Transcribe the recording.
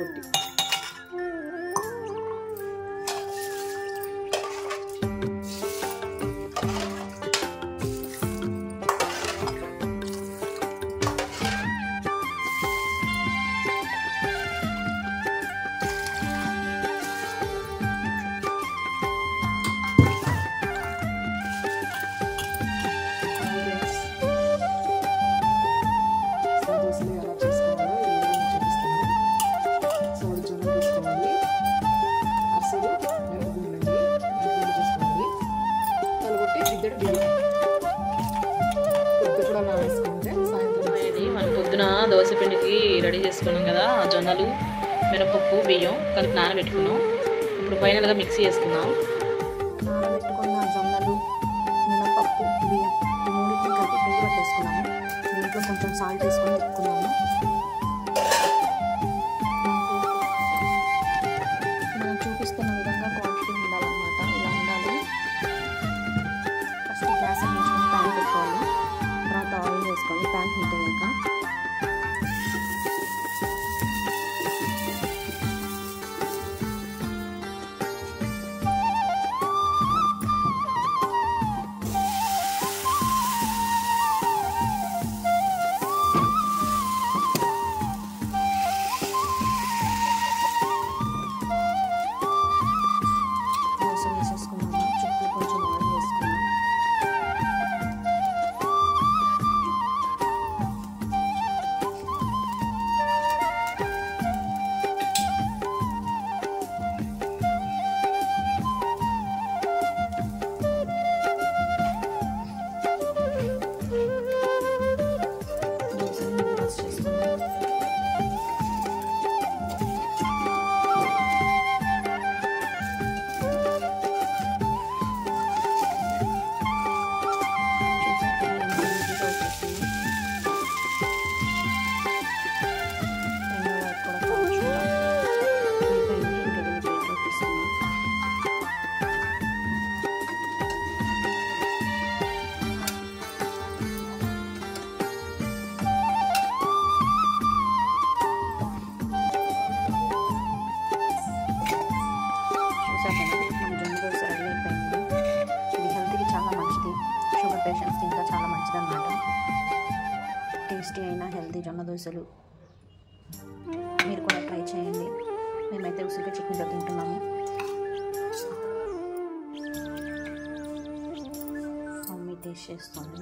కొట్టి. మనం పొద్దున దోశ పిండికి రెడీ చేసుకున్నాం కదా, జొన్నలు, మినపప్పు, బియ్యం కలిపి నానబెట్టుకున్నాం. ఇప్పుడు ఫైనల్గా మిక్సీ చేసుకున్నాం. నానబెట్టుకున్న జొన్నలు, మినపప్పు, బియ్యం ఈ మూడింటిని కలిపి పిండి పట్టేసుకున్నాము. దీంట్లో కొంచెం సాల్ట్ వేసుకొని తిప్పుకున్నాము. మనం చూపిస్తున్న విధంగా క్వాంటిటీ ఉండాలన్నమాట. ఇలా ఉండాలి. ఫస్ట్ గ్యాస్ అందించుకొని ప్యాన్ పెట్టుకోవాలి. తర్వాత ఆయిల్ వేసుకోవాలి. ప్యాన్ హీట్ అయ్యాక వేసేసుకున్నాము. చుట్టూ కొంచెం ఆయిల్ వేసుకున్నాము. మన జొన్న దోశ రెడీ అయిపోయింది. ఇది హెల్త్కి చాలా మంచిది. షుగర్ పేషెంట్స్కి ఇంకా చాలా మంచిది అన్నమాట. టేస్టీ అయిన హెల్తీ జొన్న దోశలు మీరు కూడా ట్రై చేయండి. మేమైతే ఉసిరికాయ చట్నీతో తింటున్నాము. మమ్మీ టేస్ట్ చేస్తాము.